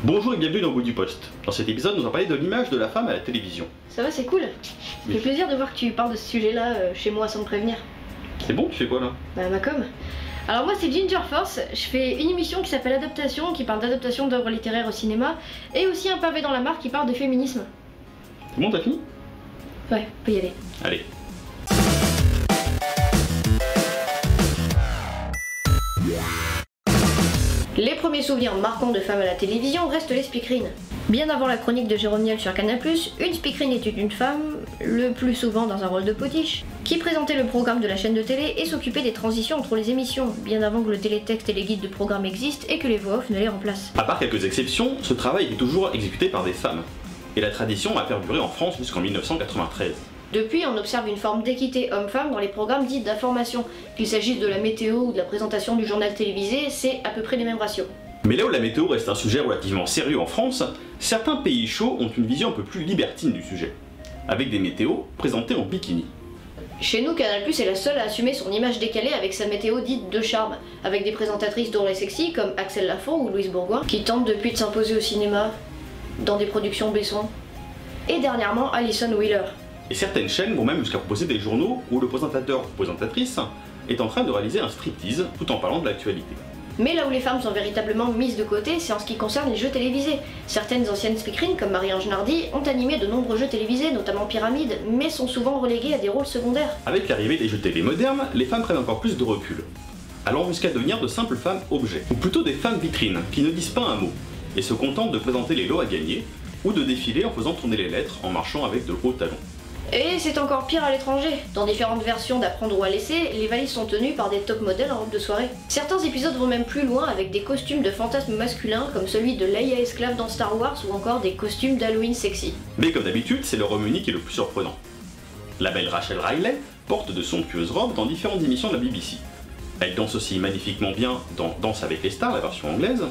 Bonjour et bienvenue dans Bout du Poste. Dans cet épisode, nous allons parler de l'image de la femme à la télévision. Ça va, c'est cool. Ça fait plaisir de voir que tu parles de ce sujet-là chez moi sans me prévenir. C'est bon, tu fais quoi là? Bah, ma com. Alors moi c'est Ginger Force, je fais une émission qui s'appelle Adaptation, qui parle d'adaptation d'œuvres littéraires au cinéma, et aussi un pavé dans la mare qui parle de féminisme. C'est bon, t'as fini? Ouais, peut y aller. Allez. Les premiers souvenirs marquants de femmes à la télévision restent les speakerines. Bien avant la chronique de Jérôme Niel sur Canal+, une speakerine était une femme, le plus souvent dans un rôle de potiche, qui présentait le programme de la chaîne de télé et s'occupait des transitions entre les émissions, bien avant que le télétexte et les guides de programme existent et que les voix off ne les remplacent. À part quelques exceptions, ce travail est toujours exécuté par des femmes. Et la tradition a perduré en France jusqu'en 1993. Depuis, on observe une forme d'équité homme-femme dans les programmes dits d'information. Qu'il s'agisse de la météo ou de la présentation du journal télévisé, c'est à peu près les mêmes ratios. Mais là où la météo reste un sujet relativement sérieux en France, certains pays chauds ont une vision un peu plus libertine du sujet, avec des météos présentées en bikini. Chez nous, Canal+ est la seule à assumer son image décalée avec sa météo dite de charme, avec des présentatrices drôles et sexy comme Axel Lafont ou Louise Bourgoin, qui tentent depuis de s'imposer au cinéma, dans des productions Besson, et dernièrement Alison Wheeler. Et certaines chaînes vont même jusqu'à proposer des journaux où le présentateur ou présentatrice est en train de réaliser un striptease tout en parlant de l'actualité. Mais là où les femmes sont véritablement mises de côté, c'est en ce qui concerne les jeux télévisés. Certaines anciennes speakerines, comme Marie-Ange Nardi, ont animé de nombreux jeux télévisés, notamment Pyramide, mais sont souvent reléguées à des rôles secondaires. Avec l'arrivée des jeux télé modernes, les femmes prennent encore plus de recul, allant jusqu'à devenir de simples femmes objets, ou plutôt des femmes vitrines, qui ne disent pas un mot, et se contentent de présenter les lots à gagner, ou de défiler en faisant tourner les lettres en marchant avec de hauts talons. Et c'est encore pire à l'étranger. Dans différentes versions d'Apprendre ou à laisser, les valises sont tenues par des top modèles en robe de soirée. Certains épisodes vont même plus loin avec des costumes de fantasmes masculins comme celui de Leia esclave dans Star Wars ou encore des costumes d'Halloween sexy. Mais comme d'habitude, c'est le Royaume-Uni qui est le plus surprenant. La belle Rachel Riley porte de somptueuses robes dans différentes émissions de la BBC. Elle danse aussi magnifiquement bien dans Danse avec les stars, la version anglaise,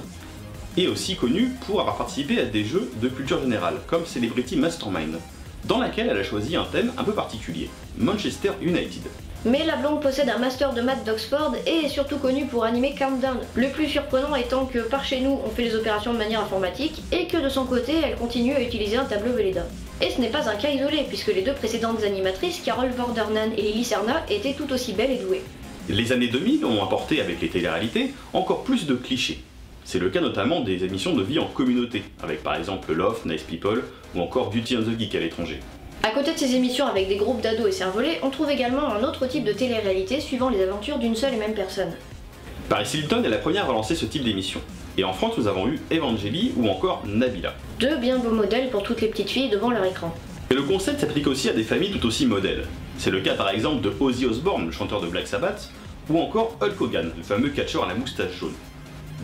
et aussi connue pour avoir participé à des jeux de culture générale, comme Celebrity Mastermind, dans laquelle elle a choisi un thème un peu particulier, Manchester United. Mais la blonde possède un master de maths d'Oxford et est surtout connue pour animer Countdown. Le plus surprenant étant que par chez nous on fait les opérations de manière informatique et que de son côté elle continue à utiliser un tableau Velleda. Et ce n'est pas un cas isolé puisque les deux précédentes animatrices, Carol Vorderman et Lily Serna, étaient tout aussi belles et douées. Les années 2000 ont apporté avec les téléréalités encore plus de clichés. C'est le cas notamment des émissions de vie en communauté, avec par exemple Love, Nice People ou encore Beauty and the Geek à l'étranger. À côté de ces émissions avec des groupes d'ados et cervelés, on trouve également un autre type de télé-réalité suivant les aventures d'une seule et même personne. Paris Hilton est la première à lancer ce type d'émission. Et en France, nous avons eu Evangélie ou encore Nabila. Deux bien beaux modèles pour toutes les petites filles devant leur écran. Et le concept s'applique aussi à des familles tout aussi modèles. C'est le cas par exemple de Ozzy Osbourne, le chanteur de Black Sabbath, ou encore Hulk Hogan, le fameux catcheur à la moustache jaune,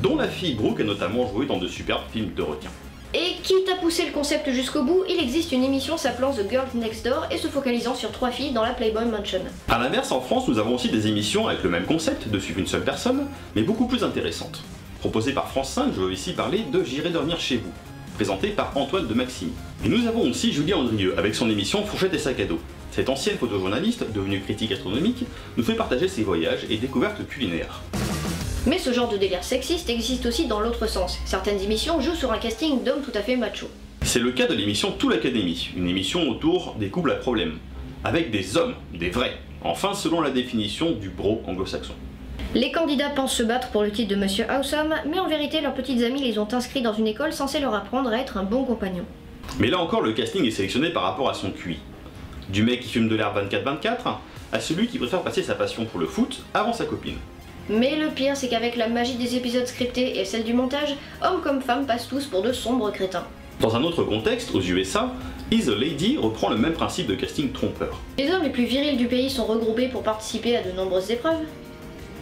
dont la fille Brooke a notamment joué dans de superbes films de requins. Et quitte à pousser le concept jusqu'au bout, il existe une émission s'appelant The Girls Next Door et se focalisant sur 3 filles dans la Playboy Mansion. A l'inverse, en France, nous avons aussi des émissions avec le même concept, de suivre une seule personne, mais beaucoup plus intéressantes. Proposée par France 5, je veux ici parler de J'irai dormir chez vous, présentée par Antoine de Maximi. Et nous avons aussi Julien Andrieux avec son émission Fourchette et sac à dos. Cette ancienne photojournaliste, devenue critique gastronomique, nous fait partager ses voyages et découvertes culinaires. Mais ce genre de délire sexiste existe aussi dans l'autre sens. Certaines émissions jouent sur un casting d'hommes tout à fait macho. C'est le cas de l'émission Tout l'Académie, une émission autour des couples à problème, avec des hommes, des vrais, enfin selon la définition du bro anglo-saxon. Les candidats pensent se battre pour le titre de Monsieur Awesome, mais en vérité leurs petites amies les ont inscrits dans une école censée leur apprendre à être un bon compagnon. Mais là encore, le casting est sélectionné par rapport à son QI. Du mec qui fume de l'herbe 24-24, à celui qui préfère passer sa passion pour le foot avant sa copine. Mais le pire, c'est qu'avec la magie des épisodes scriptés et celle du montage, hommes comme femmes passent tous pour de sombres crétins. Dans un autre contexte, aux USA, Is a Lady reprend le même principe de casting trompeur. Les hommes les plus virils du pays sont regroupés pour participer à de nombreuses épreuves,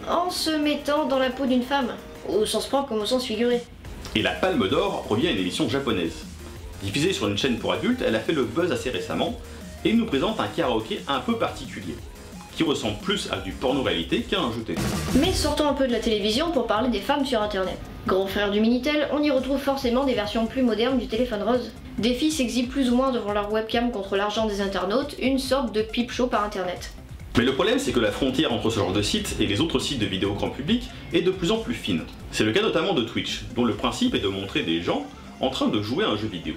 en se mettant dans la peau d'une femme, au sens propre comme au sens figuré. Et la Palme d'Or revient à une émission japonaise. Diffusée sur une chaîne pour adultes, elle a fait le buzz assez récemment, et nous présente un karaoké un peu particulier, qui ressemble plus à du porno-réalité qu'à un jeu télé. Mais sortons un peu de la télévision pour parler des femmes sur internet. Grand frère du Minitel, on y retrouve forcément des versions plus modernes du téléphone rose. Des filles s'exhibent plus ou moins devant leur webcam contre l'argent des internautes, une sorte de pipe show par internet. Mais le problème, c'est que la frontière entre ce genre de site et les autres sites de vidéos grand public est de plus en plus fine. C'est le cas notamment de Twitch, dont le principe est de montrer des gens en train de jouer à un jeu vidéo.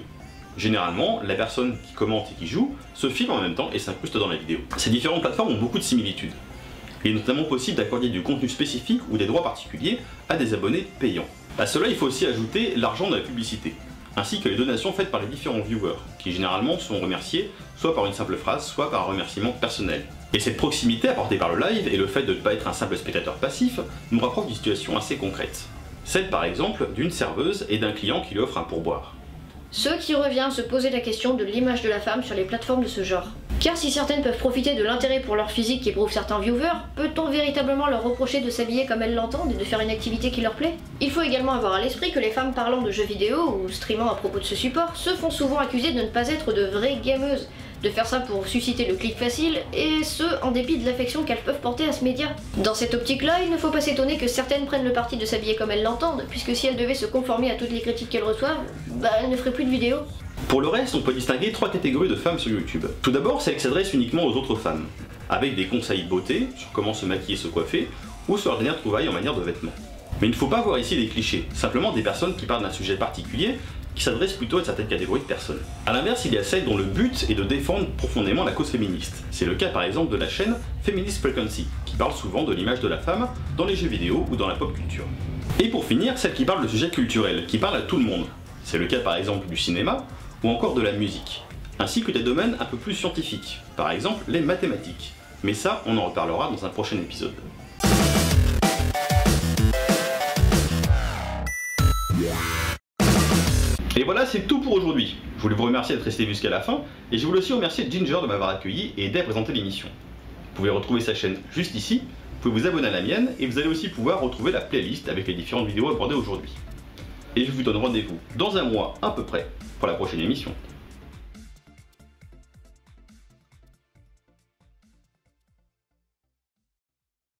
Généralement, la personne qui commente et qui joue se filme en même temps et s'incruste dans la vidéo. Ces différentes plateformes ont beaucoup de similitudes. Il est notamment possible d'accorder du contenu spécifique ou des droits particuliers à des abonnés payants. À cela, il faut aussi ajouter l'argent de la publicité, ainsi que les donations faites par les différents viewers, qui généralement sont remerciés soit par une simple phrase, soit par un remerciement personnel. Et cette proximité apportée par le live et le fait de ne pas être un simple spectateur passif nous rapproche d'une situation assez concrète. Celle par exemple d'une serveuse et d'un client qui lui offre un pourboire. Ce qui revient à se poser la question de l'image de la femme sur les plateformes de ce genre. Car si certaines peuvent profiter de l'intérêt pour leur physique qu'éprouvent certains viewers, peut-on véritablement leur reprocher de s'habiller comme elles l'entendent et de faire une activité qui leur plaît? Il faut également avoir à l'esprit que les femmes parlant de jeux vidéo ou streamant à propos de ce support se font souvent accuser de ne pas être de vraies gameuses, de faire ça pour susciter le clic facile, et ce, en dépit de l'affection qu'elles peuvent porter à ce média. Dans cette optique-là, il ne faut pas s'étonner que certaines prennent le parti de s'habiller comme elles l'entendent, puisque si elles devaient se conformer à toutes les critiques qu'elles reçoivent, elles ne feraient plus de vidéos. Pour le reste, on peut distinguer 3 catégories de femmes sur YouTube. Tout d'abord, celles qui s'adressent uniquement aux autres femmes, avec des conseils beauté sur comment se maquiller et se coiffer, ou sur leurs dernières trouvailles en manière de vêtements. Mais il ne faut pas voir ici des clichés, simplement des personnes qui parlent d'un sujet particulier, qui s'adressent plutôt à une certaine catégorie de personnes. A l'inverse, il y a celles dont le but est de défendre profondément la cause féministe. C'est le cas par exemple de la chaîne Feminist Frequency, qui parle souvent de l'image de la femme dans les jeux vidéo ou dans la pop culture. Et pour finir, celles qui parlent de sujets culturels, qui parlent à tout le monde. C'est le cas par exemple du cinéma, ou encore de la musique, ainsi que des domaines un peu plus scientifiques, par exemple les mathématiques. Mais ça, on en reparlera dans un prochain épisode. Et voilà, c'est tout pour aujourd'hui. Je voulais vous remercier d'être resté jusqu'à la fin, et je voulais aussi remercier Ginger de m'avoir accueilli et aider à présenter l'émission. Vous pouvez retrouver sa chaîne juste ici, vous pouvez vous abonner à la mienne, et vous allez aussi pouvoir retrouver la playlist avec les différentes vidéos abordées aujourd'hui. Et je vous donne rendez-vous dans un mois à peu près pour la prochaine émission.